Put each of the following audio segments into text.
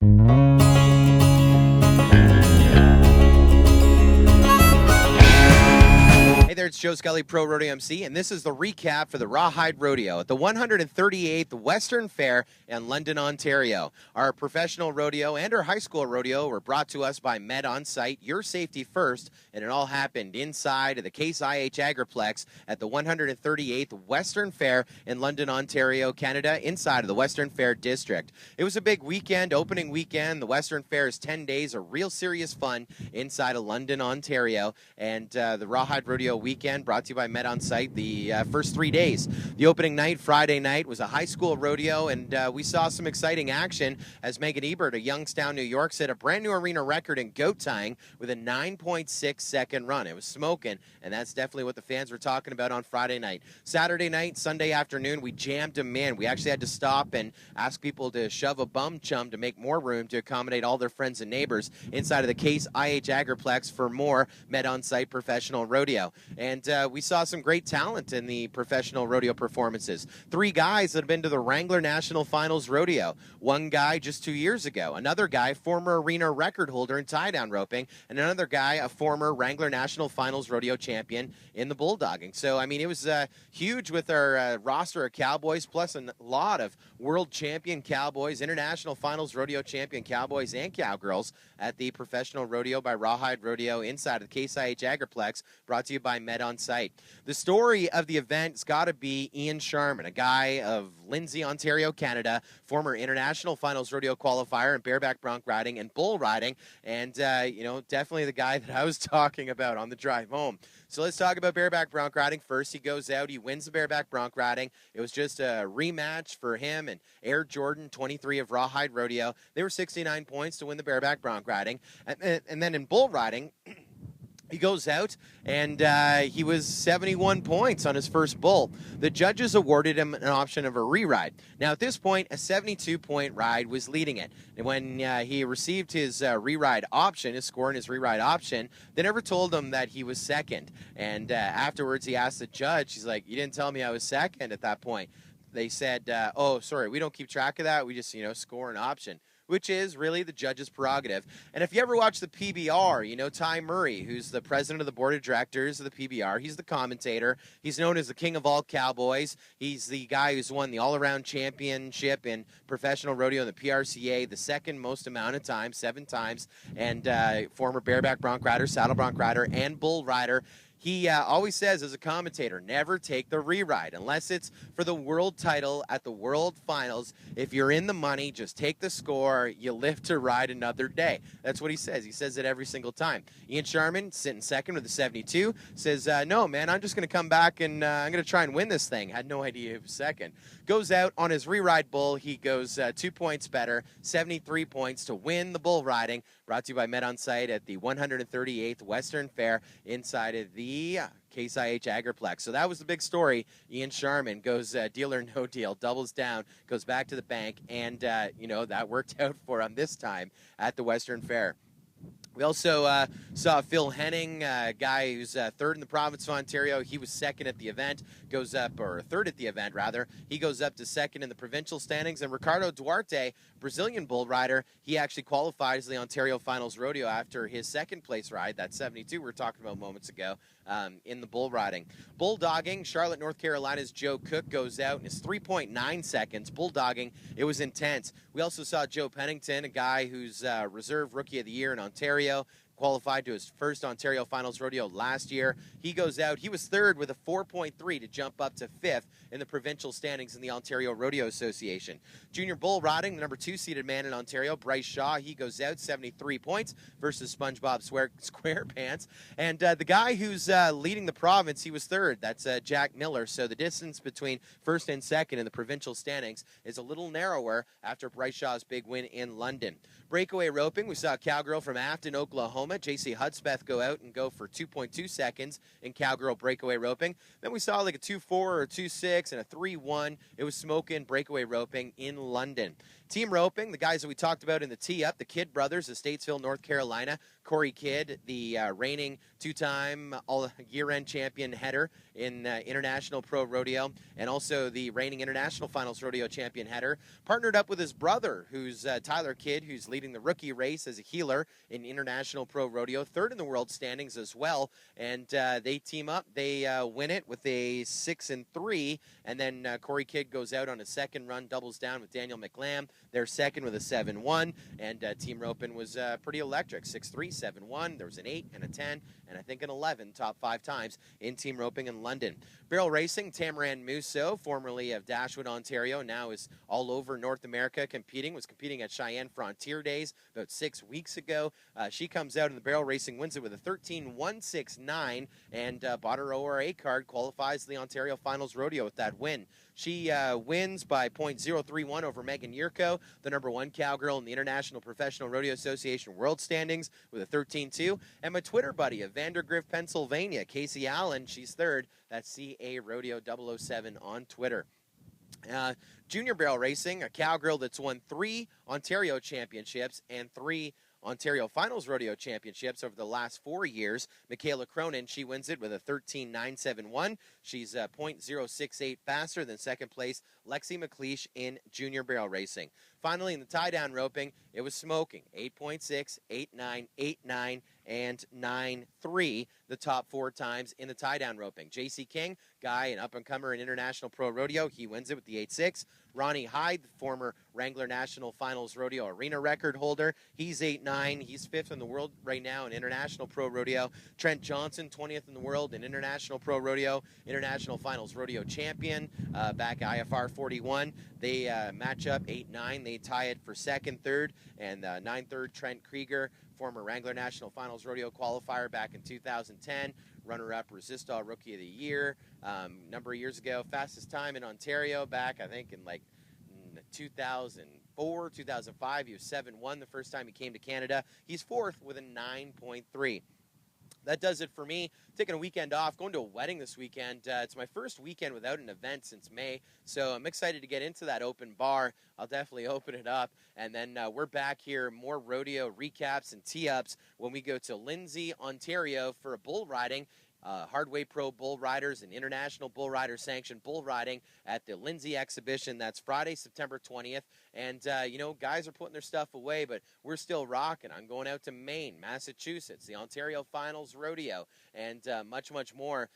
Hey there, it's Joe Scully, Pro Rodeo MC, and this is the recap for the Rawhide Rodeo at the 138th Western Fair in London, Ontario. Our professional rodeo and our high school rodeo were brought to us by Med On Site, your safety first, and it all happened inside of the Case IH Agriplex at the 138th Western Fair in London, Ontario, Canada, inside of the Western Fair District. It was a big weekend, opening weekend. The Western Fair is 10 days of real serious fun inside of London, Ontario, and the Rawhide Rodeo weekend brought to you by Med On Site the first 3 days. The opening night, Friday night, was a high school rodeo, and we saw some exciting action as Megan Ebert of Youngstown, New York, set a brand new arena record in goat tying with a 9.6 second run. It was smoking, and that's definitely what the fans were talking about on Friday night. Saturday night, Sunday afternoon, we jammed them in. We actually had to stop and ask people to shove a bum chum to make more room to accommodate all their friends and neighbors inside of the Case IH Agriplex for more Med On Site professional rodeo. And we saw some great talent in the professional rodeo performances. 3 guys that have been to the Wrangler National Finals Rodeo. One guy just 2 years ago. Another guy, former arena record holder in tie-down roping. And another guy, a former Wrangler National Finals Rodeo champion in the bulldogging. So, I mean, it was huge with our roster of cowboys, plus a lot of world champion cowboys, international finals rodeo champion cowboys and cowgirls at the professional rodeo by Rawhide Rodeo inside of the Case IH Agriplex, brought to you by Med On Site. The story of the event's got to be Ian Sharman, a guy of Lindsay, Ontario, Canada, former international finals rodeo qualifier in bareback bronc riding and bull riding, and you know, definitely the guy that I was talking about on the drive home. So let's talk about bareback bronc riding first. He goes out, he wins the bareback bronc riding. It was just a rematch for him and Air Jordan, 23 of Rawhide Rodeo. They were 69 points to win the bareback bronc riding. And then in bull riding, he goes out, and he was 71 points on his first bull. The judges awarded him an option of a re-ride. Now, at this point, a 72-point ride was leading it. And when he received his re-ride option, his score in his re-ride option, they never told him that he was second. And afterwards, he asked the judge, he's like, "You didn't tell me I was second at that point." They said, "Oh, sorry, we don't keep track of that. We just, score an option," which is really the judge's prerogative. And if you ever watch the PBR, you know Ty Murray, who's the president of the board of directors of the PBR. He's the commentator. He's known as the king of all cowboys. He's the guy who's won the all-around championship in professional rodeo in the PRCA the second most amount of times, 7 times, and former bareback bronc rider, saddle bronc rider, and bull rider. He always says as a commentator, never take the re-ride unless it's for the world title at the world finals. If you're in the money, just take the score. You live to ride another day. That's what he says. He says it every single time. Ian Sharman, sitting second with a 72, says, "No, man, I'm just going to come back and I'm going to try and win this thing." Had no idea he was second. Goes out on his re-ride bull. He goes 2 points better, 73 points to win the bull riding. Brought to you by Med On Site at the 138th Western Fair inside of the Case IH Agriplex. So that was the big story. Ian Sharman goes deal or no deal, doubles down, goes back to the bank, and, that worked out for him this time at the Western Fair. We also saw Phil Henning, a guy who's third in the province of Ontario. He was second at the event, goes up, or third at the event, rather. He goes up to second in the provincial standings. And Ricardo Duarte, Brazilian bull rider, he actually qualifies the Ontario Finals Rodeo after his second place ride, that 72 we were talking about moments ago, in the bull riding. Bulldogging, Charlotte, North Carolina's Joe Cook goes out in his 3.9 seconds. Bulldogging, it was intense. We also saw Joe Pennington, a guy who's reserve Rookie of the Year in Ontario, qualified to his first Ontario Finals Rodeo last year. He goes out. He was third with a 4.3 to jump up to fifth in the provincial standings in the Ontario Rodeo Association. Junior bull riding, the number 2 seeded man in Ontario, Bryce Shaw, he goes out 73 points versus SpongeBob SquarePants. And the guy who's leading the province, he was third. That's Jack Miller. So the distance between first and second in the provincial standings is a little narrower after Bryce Shaw's big win in London. Breakaway roping, we saw a cowgirl from Afton, Oklahoma, JC Hudspeth, go out and go for 2.2 seconds in cowgirl breakaway roping. Then we saw like a 2.4 or 2.6 and a 3.1. It was smoking breakaway roping in London. Team roping, the guys that we talked about in the tee-up, the Kidd brothers of Statesville, North Carolina. Corey Kidd, the reigning two-time all-year-end champion header in International Pro Rodeo, and also the reigning International Finals Rodeo champion header, partnered up with his brother, who's Tyler Kidd, who's leading the rookie race as a healer in International Pro Rodeo, third in the world standings as well, and they team up. They win it with a 6-3, and then Corey Kidd goes out on a second run, doubles down with Daniel McLam. They're second with a 7-1, and team roping was pretty electric, 6-3, 7-1. There was an 8 and a 10, and I think an 11, top 5 times in team roping in London. Barrel racing, Tamaran Musso, formerly of Dashwood, Ontario, now is all over North America competing, was competing at Cheyenne Frontier Days about 6 weeks ago. She comes out in the barrel racing, wins it with a 13-169, and bought her ORA card, qualifies the Ontario Finals Rodeo with that win. She wins by .031 over Megan Yurko, the #1 cowgirl in the International Professional Rodeo Association World Standings with a 13-2. And my Twitter buddy of Vandergrift, Pennsylvania, Casey Allen, she's third. That's CA Rodeo 007 on Twitter. Junior barrel racing, a cowgirl that's won 3 Ontario championships and 3 Ontario Finals Rodeo Championships over the last 4 years. Michaela Cronin, she wins it with a 13-971. She's .068 faster than second place Lexi McLeish in junior barrel racing. Finally, in the tie-down roping, it was smoking. 8.6, 8.9, 8.9, and 9.3, the top 4 times in the tie-down roping. J.C. King, guy, an up-and-comer in International Pro Rodeo, he wins it with the 8.6. Ronnie Hyde, the former Wrangler National Finals Rodeo Arena record holder, he's 8.9. He's 5th in the world right now in International Pro Rodeo. Trent Johnson, 20th in the world in International Pro Rodeo, International Finals Rodeo champion, back at IFR 41. They match up 8-9. They tie it for second, third, and 9-3 Trent Krieger, former Wrangler National Finals Rodeo qualifier back in 2010, runner-up Resistol Rookie of the Year, number of years ago. Fastest time in Ontario back, I think, in like 2004, 2005. He was 7-1 the first time he came to Canada. He's 4th with a 9.3. That does it for me. Taking a weekend off, going to a wedding this weekend. It's my first weekend without an event since May, so I'm excited to get into that open bar. I'll definitely open it up, and then we're back here, more rodeo recaps and tee-ups when we go to Lindsay, Ontario for a bull riding. Hardway Pro Bull Riders and International Bull Rider sanctioned bull riding at the Lindsay exhibition. That's Friday, September 20th. And, you know, guys are putting their stuff away, but we're still rocking. I'm going out to Maine, Massachusetts, the Ontario Finals Rodeo, and much, much more.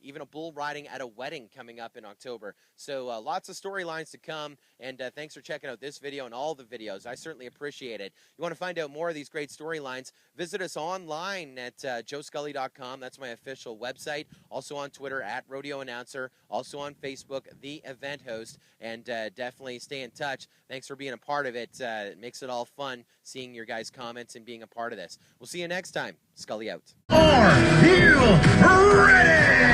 Even a bull riding at a wedding coming up in October. So lots of storylines to come, and thanks for checking out this video and all the videos. I certainly appreciate it. You want to find out more of these great storylines, visit us online at joescully.com. That's my official website. Also on Twitter at Rodeo Announcer. Also on Facebook, The Event Host. And definitely stay in touch. Thanks for being a part of it. It makes it all fun seeing your guys' comments and being a part of this. We'll see you next time. Scully out. Are you ready?